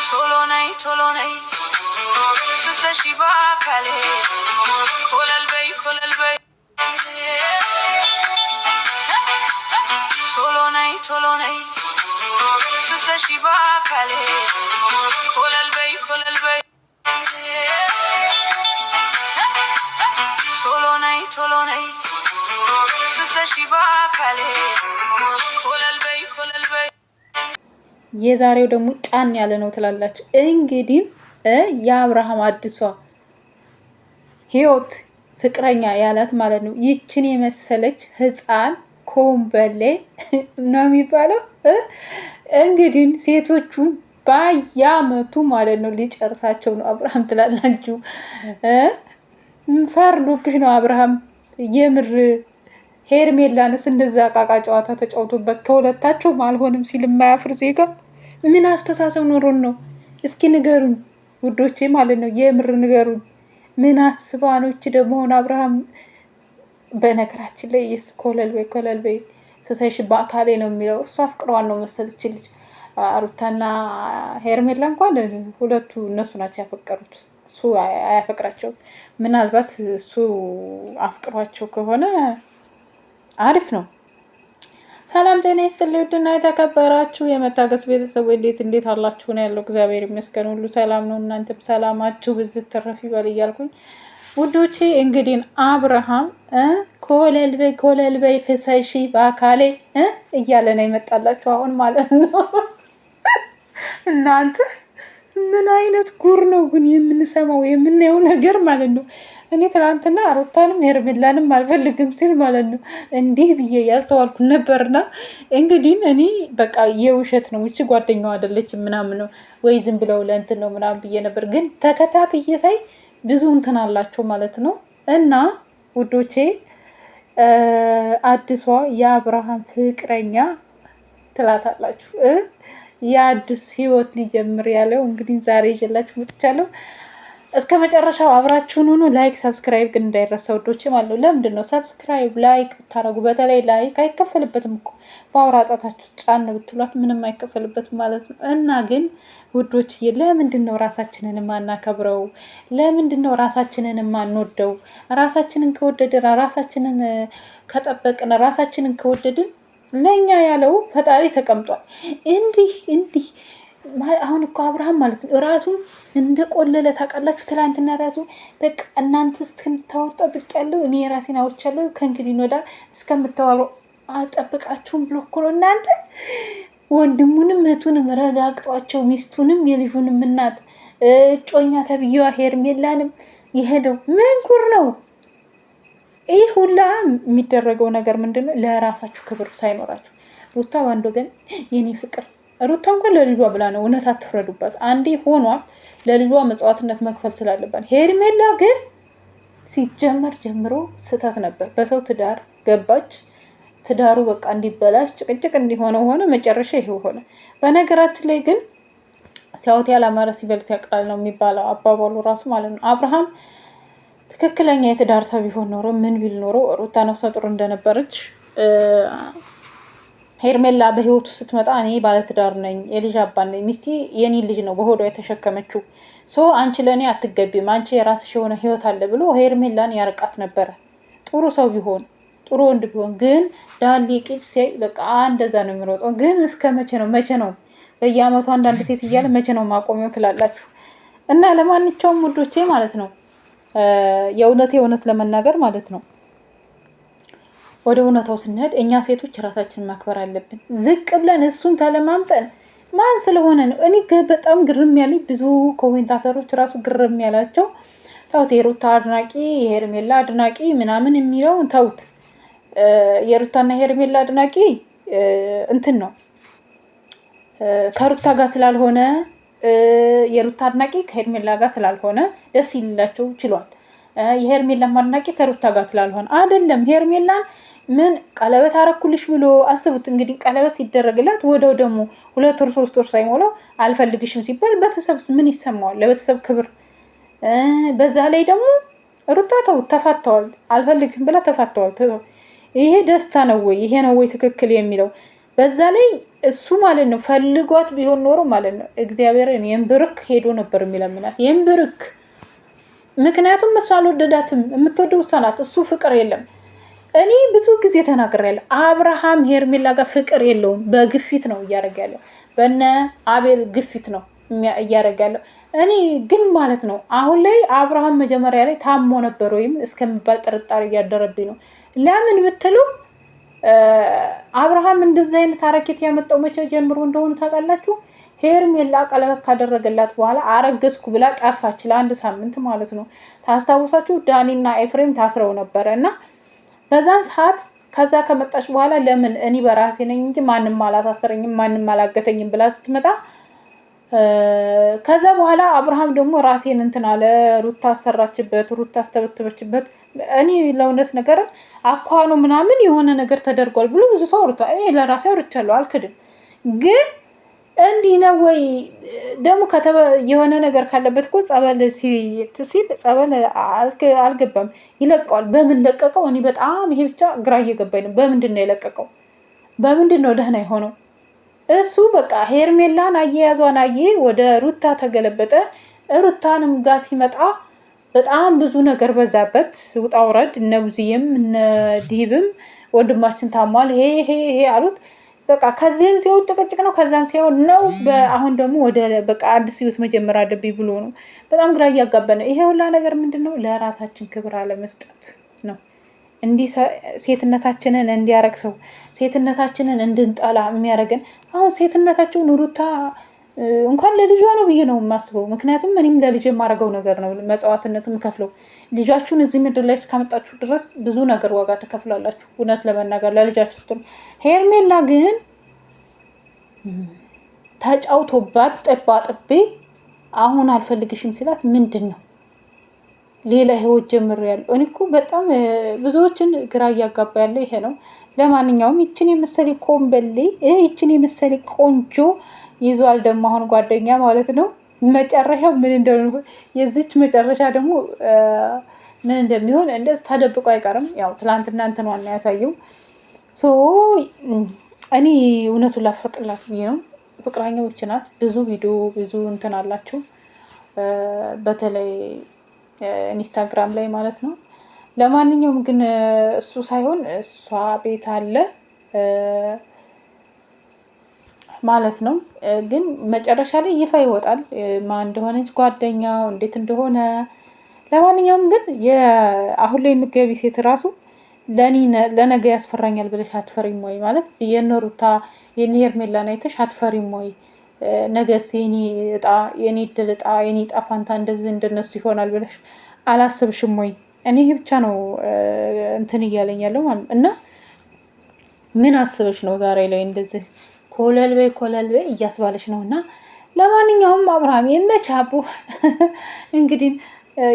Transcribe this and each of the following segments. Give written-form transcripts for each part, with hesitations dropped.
ቶሎ ነይ ፍሰሺ በአካሌ ኮለል በይ ቶሎ ነይ ፍሰሺ በአካሌ ኮለል በይ ቶሎ ነይ ፍሰሺ በአካሌ ኮለል በይ። የዛሬው ደግሞ ጫን ያለ ነው ትላላችሁ። እንግዲህ የአብርሃም አዲሷ ህይወት ፍቅረኛ ያላት ማለት ነው። ይችን የመሰለች ህፃን ኮምበሌ ነው የሚባለው። እንግዲህ ሴቶቹን በየአመቱ ማለት ነው ሊጨርሳቸው ነው አብርሃም ትላላችሁ። ፈርዶብሽ ነው አብርሃም የምር። ሄርሜላንስ እንደዛ ቃቃ ጨዋታ ተጫውቶበት ከሁለታቸውም አልሆንም ሲል የማያፍር ዜጋ ምን አስተሳሰብ ኖሮን ነው? እስኪ ንገሩኝ ውዶቼ ማለት ነው። የምር ንገሩኝ። ምን አስባኖች ደግሞ ሆነ አብርሃም። በነገራችን ላይ ኮለል በይ ፍሰሽ በአካሌ ነው የሚለው። እሱ አፍቅሯን ነው መሰለች ልጅ ሩታና ሄርሜላ እንኳን ሁለቱ እነሱ ናቸው ያፈቀሩት። እሱ አያፈቅራቸውም። ምናልባት እሱ አፍቅሯቸው ከሆነ አሪፍ ነው። ሰላም ጤና ይስጥልኝ ውድና የተከበራችሁ የመታገስ ቤተሰቦች እንዴት አላችሁ? ነው ያለው። እግዚአብሔር ይመስገን ሁሉ ሰላም ነው። እናንተም ሰላማችሁ ብዝት ትረፍ ይበል እያልኩኝ ውዶቼ እንግዲህ አብርሃም ኮለል በይ ፍሰሺ በአካሌ እያለ ነው ይመጣላችሁ አሁን ማለት ነው። እናንተ ምን አይነት ጉር ነው ግን የምንሰማው የምናየው ነገር ማለት ነው። እኔ ትናንትና ሩታንም ሄርሜላንም አልፈልግም ሲል ማለት ነው እንዲህ ብዬ ያስተዋልኩ ነበርና እንግዲህ እኔ በቃ የውሸት ነው እቺ ጓደኛው አይደለች ምናምን ነው ወይ ዝም ብለው ለእንትን ነው ምናምን ብዬ ነበር። ግን ተከታትዬ ሳይ ብዙ እንትን አላቸው ማለት ነው። እና ውዶቼ አዲሷ የአብርሃም ፍቅረኛ ትላታላችሁ የአዲስ ህይወት ሊጀምር ያለው እንግዲህ ዛሬ ይዤላችሁ መጥቻለሁ። እስከ መጨረሻው አብራችሁን ሆኖ ላይክ ሰብስክራይብ ግን እንዳይረሳ ውዶቼ ማለት ነው። ለምንድን ነው ሰብስክራይብ ላይክ ብታረጉ? በተለይ ላይክ አይከፈልበትም እኮ በአውራ ጣታችሁ ጫን ብትሏት ምንም አይከፈልበትም ማለት ነው። እና ግን ውዶች ለምንድን ነው ራሳችንን የማናከብረው? ለምንድን ነው ራሳችንን የማንወደው? ራሳችንን ከወደድን ራሳችንን ከጠበቅን ራሳችንን ከወደድን ለኛ ያለው ፈጣሪ ተቀምጧል። እንዲህ አሁን እኮ አብርሃም ማለት ነው ራሱ እንደቆለለ ታውቃላችሁ። ትላንትና ራሱ በቃ እናንተ እስከምታወሩ ጠብቄያለሁ፣ እኔ የራሴን አውርቻለሁ፣ ከእንግዲህ ወዲያ እስከምታወሩ አልጠብቃችሁም ብሎ እኮ ነው። እናንተ ወንድሙንም እህቱንም ረጋግጧቸው፣ ሚስቱንም የልጁንም እናት እጮኛ ተብዬዋ ሄርሜላንም የሄደው ምን ጉር ነው? ይህ ሁላ የሚደረገው ነገር ምንድን ነው? ለራሳችሁ ክብር ሳይኖራችሁ። ሩታ በአንድ ወገን የኔ ፍቅር ሩታ እንኳን ለልጇ ብላ ነው፣ እውነት አትፍረዱባት። አንዴ ሆኗል ለልጇ መጽዋዕትነት መክፈል ስላለባት። ሄርሜላ ግን ሲጀመር ጀምሮ ስህተት ነበር። በሰው ትዳር ገባች፣ ትዳሩ በቃ እንዲበላሽ ጭቅጭቅ እንዲሆነ ሆነ፣ መጨረሻ ይሄው ሆነ። በነገራችን ላይ ግን ሲያወት ያላማረ ሲበልጥ ያውቃል ነው የሚባለው አባባሉ ራሱ ማለት ነው። አብርሃም ትክክለኛ የትዳር ሰው ቢሆን ኖሮ ምን ቢል ኖሮ ሩታ ነፍሰ ጡር እንደነበረች ሄርሜላ በህይወቱ ስትመጣ እኔ ባለትዳር ነኝ፣ የልጅ አባት ነኝ፣ ሚስቴ የኔ ልጅ ነው በሆዷ የተሸከመችው፣ አንቺ ለእኔ አትገቢም፣ አንቺ የራስሽ የሆነ ህይወት አለ ብሎ ሄርሜላን ያርቃት ነበረ። ጥሩ ሰው ቢሆን ጥሩ ወንድ ቢሆን ግን ዳሌ ቂጭ ሲያይ በቃ እንደዛ ነው የሚሮጠው። ግን እስከ መቼ ነው በየአመቱ አንዳንድ ሴት እያለ መቼ ነው ማቆሚያው ትላላችሁ? እና ለማንኛውም ውዶቼ ማለት ነው የእውነት ለመናገር ማለት ነው ወደ እውነታው ስንሄድ እኛ ሴቶች ራሳችንን ማክበር አለብን። ዝቅ ብለን እሱን ተለማምጠን ማን ስለሆነ ነው። እኔ በጣም ግርም ያለኝ ብዙ ኮሜንታተሮች ራሱ ግርም ያላቸው ተውት፣ የሩታ አድናቂ የሄርሜላ አድናቂ ምናምን የሚለውን ተውት። የሩታና የሄርሜላ አድናቂ እንትን ነው ከሩታ ጋር ስላልሆነ የሩታ አድናቂ ከሄርሜላ ጋር ስላልሆነ ደስ ይላቸው ችሏል። የሄርሜላ አድናቂ ከሩታ ጋር ስላልሆነ አይደለም። ሄርሜላን ምን ቀለበት አረኩልሽ ብሎ አስቡት እንግዲህ። ቀለበት ሲደረግላት ወደው ደግሞ 2 ወር 3 ወር ሳይሞላው አልፈልግሽም ሲባል ቤተሰብስ ምን ይሰማዋል? ለቤተሰብ ክብር። በዛ ላይ ደግሞ ሩታ ተፋተዋል፣ አልፈልግም ብላ ተፋተዋል። ይሄ ደስታ ነው ወይ? ይሄ ነው ወይ ትክክል የሚለው? በዛ ላይ እሱ ማለት ነው ፈልጓት ቢሆን ኖሮ ማለት ነው እግዚአብሔርን የንብርክ ሄዶ ነበር የሚለምናት የንብርክ። ምክንያቱም እሱ አልወደዳትም፣ የምትወደው እሷ ናት። እሱ ፍቅር የለም። እኔ ብዙ ጊዜ ተናግሬያለሁ። አብርሃም ሄርሜላ ጋር ፍቅር የለውም፣ በግፊት ነው እያደረገ ያለው፣ በነ አቤል ግፊት ነው እያደረገ ያለው። እኔ ግን ማለት ነው አሁን ላይ አብርሃም መጀመሪያ ላይ ታሞ ነበር ወይም እስከሚባል ጥርጣሬ እያደረብኝ ነው። ለምን ብትሉ አብርሃም እንደዚህ አይነት አረኬት ያመጣው መቼ ጀምሮ እንደሆነ ታውቃላችሁ? ሄርሜላ ቀለበት ካደረገላት በኋላ አረገዝኩ ብላ ጠፋች፣ ለአንድ ሳምንት ማለት ነው። ታስታውሳችሁ? ዳኒና ኤፍሬም ታስረው ነበረ እና በዛን ሰዓት ከዛ ከመጣች በኋላ ለምን እኔ በራሴ ነኝ እንጂ ማንም አላሳሰረኝም ማንም አላገተኝም ብላ ስትመጣ ከዛ በኋላ አብርሃም ደግሞ ራሴን እንትን አለ። ሩታ አሰራችበት፣ ሩታ አስተበተበችበት። እኔ ለእውነት ነገር አኳኑ ምናምን የሆነ ነገር ተደርጓል ብሎ ብዙ ሰው አውርቷል። እኔ ለራሴ አውርቻለሁ፣ አልክድም። ግን እንዲህ ነው ወይ ደግሞ የሆነ ነገር ካለበት እኮ ጸበል ሲል ጸበል አልገባም ይለቀዋል። በምን ለቀቀው? እኔ በጣም ይሄ ብቻ ግራ እየገባኝ ነው። በምንድን ነው የለቀቀው? በምንድን ነው ደህና የሆነው? እሱ በቃ ሄርሜላን አያያዟን አየ፣ ወደ ሩታ ተገለበጠ። ሩታንም ጋር ሲመጣ በጣም ብዙ ነገር በዛበት፣ ውጣ ውረድ። እነ ብዙዬም እነ ዲብም ወንድማችን ታሟል ይሄ አሉት። በቃ ከዚህም ሲሆን ጭቅጭቅ ነው፣ ከዛም ሲሆን ነው። አሁን ደግሞ ወደ በቃ አዲስ ህይወት መጀመር አለብኝ ብሎ ነው። በጣም ግራ እያጋባን ነው። ይሄ ሁላ ነገር ምንድን ነው? ለራሳችን ክብር አለመስጠት ነው። እንዲህ ሴትነታችንን እንዲያረግ ሰው ሴትነታችንን እንድንጠላ የሚያደርገን አሁን ሴትነታቸውን ሩታ እንኳን ለልጇ ነው ብዬ ነው የማስበው። ምክንያቱም እኔም ለልጅ የማደርገው ነገር ነው መጽዋዕትነት የምከፍለው። ልጃችሁን እዚህ ምድር ላይ እስካመጣችሁ ድረስ ብዙ ነገር ዋጋ ትከፍላላችሁ፣ እውነት ለመናገር ለልጃችሁ ስትሉ። ሄርሜላ ግን ተጫውቶባት ጥባ ጥቤ አሁን አልፈልግሽም ሲላት ምንድን ነው ሌላ ህይወት ጀምሬያለሁ። እኔ እኮ በጣም ብዙዎችን ግራ እያጋባ ያለ ይሄ ነው። ለማንኛውም ይችን የመሰለ ኮምበሌ ይችን የመሰለ ቆንጆ ይዟል ደግሞ አሁን ጓደኛ ማለት ነው። መጨረሻው ምን እንደሆነ የዚች መጨረሻ ደግሞ ምን እንደሚሆን እንደዚህ ተደብቆ አይቀርም። ያው ትላንትና እንትን ዋና ያሳየው እኔ እውነቱን ላፈጥላት ብዬ ነው። ፍቅረኛዎች ናት። ብዙ ቪዲዮ ብዙ እንትን አላቸው፣ በተለይ ኢንስታግራም ላይ ማለት ነው። ለማንኛውም ግን እሱ ሳይሆን እሷ ቤት አለ ማለት ነው። ግን መጨረሻ ላይ ይፋ ይወጣል ማን እንደሆነች ጓደኛው እንዴት እንደሆነ። ለማንኛውም ግን አሁን ላይ የምትገቢ ሴት ራሱ ለነገ ያስፈራኛል ብለሽ አትፈሪም ወይ? ማለት የነሩታ የሄርሜላን አይተሽ አትፈሪም ወይ? ነገስ የኔ እጣ የኔ ድል እጣ የኔ እጣ ፋንታ እንደዚህ እንደነሱ ይሆናል ብለሽ አላስብሽም ወይ? እኔ ይሄ ብቻ ነው እንትን እያለኝ ያለው ማለት እና ምን አስበሽ ነው ዛሬ ላይ እንደዚህ ኮለል በይ እያስባለሽ ነው። እና ለማንኛውም አብርሃም የመቻቡ እንግዲህ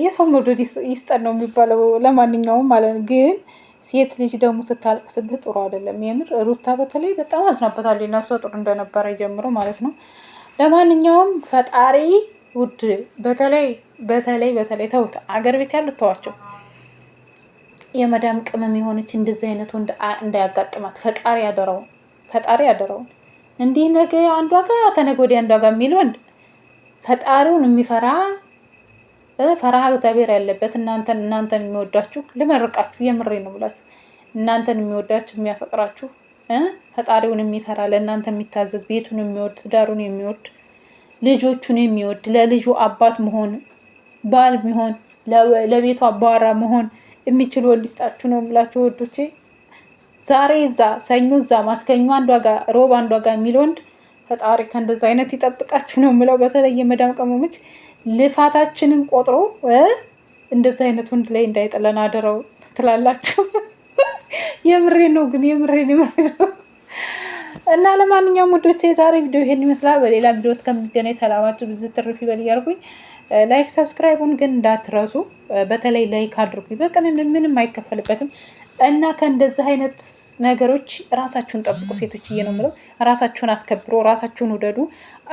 የሰው መውደድ ይስጠን ነው የሚባለው። ለማንኛውም ማለት ነው። ግን ሴት ልጅ ደግሞ ስታለቅስብህ ጥሩ አይደለም። የምር ሩታ በተለይ በጣም አዝናበታለች። ነፍሰ ጡር እንደነበረ ጀምሮ ማለት ነው። ለማንኛውም ፈጣሪ ውድ በተለይ ተውት፣ አገር ቤት ያሉት ተዋቸው። የመዳም ቅመም የሆነች እንደዚህ አይነት ወንድ እንዳያጋጥማት ፈጣሪ ያደረውን እንዲህ ነገ አንዷ ጋር ከነገ ወዲያ አንዷ ጋር የሚል ወንድ ፈጣሪውን የሚፈራ ፈራሃ እግዚአብሔር ያለበት እናንተን የሚወዳችሁ ልመርቃችሁ፣ የምሬ ነው ብላችሁ እናንተን የሚወዳችሁ የሚያፈቅራችሁ ፈጣሪውን የሚፈራ ለእናንተ የሚታዘዝ ቤቱን የሚወድ ትዳሩን የሚወድ ልጆቹን የሚወድ ለልጁ አባት መሆን ባል መሆን ለቤቱ አባወራ መሆን የሚችል ወንድ ይስጣችሁ ነው ብላችሁ ወዶቼ። ዛሬ እዛ ሰኞ እዛ ማስከኙ አንዷ ጋር ሮብ አንዷ ጋር የሚል ወንድ ፈጣሪ ከእንደዛ አይነት ይጠብቃችሁ ነው የምለው። በተለይ የመዳም ቅመሞች ልፋታችንን ቆጥሮ እንደዛ አይነት ወንድ ላይ እንዳይጥለን አደረው ትላላችሁ። የምሬ ነው ግን የምሬ ነው። እና ለማንኛውም ውዶቼ የዛሬ ቪዲዮ ይሄን ይመስላል። በሌላ ቪዲዮ እስከምንገናኝ ሰላማችሁ ብዙ ትርፍ ይበል እያልኩኝ ላይክ ሰብስክራይቡን ግን እንዳትረሱ። በተለይ ላይክ አድርጉኝ። በቅንነት ምንም አይከፈልበትም። እና ከእንደዚህ አይነት ነገሮች ራሳችሁን ጠብቁ ሴቶችዬ ነው የምለው። ራሳችሁን አስከብሩ፣ ራሳችሁን ውደዱ፣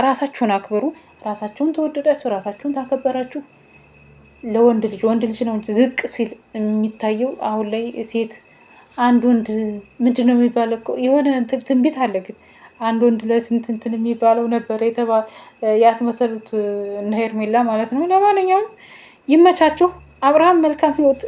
ራሳችሁን አክብሩ። ራሳችሁን ተወደዳችሁ፣ ራሳችሁን ታከበራችሁ ወንድ ልጅ ነው እንጂ ዝቅ ሲል የሚታየው አሁን ላይ ሴት አንድ ወንድ ምንድን ነው የሚባለው እኮ የሆነ ትንቢት አለ ግን አንድ ወንድ ለስንት እንትን የሚባለው ነበር ያስመሰሉት እነ ሄርሜላ ማለት ነው። ለማንኛውም ይመቻችሁ። አብርሃም መልካም ህይወት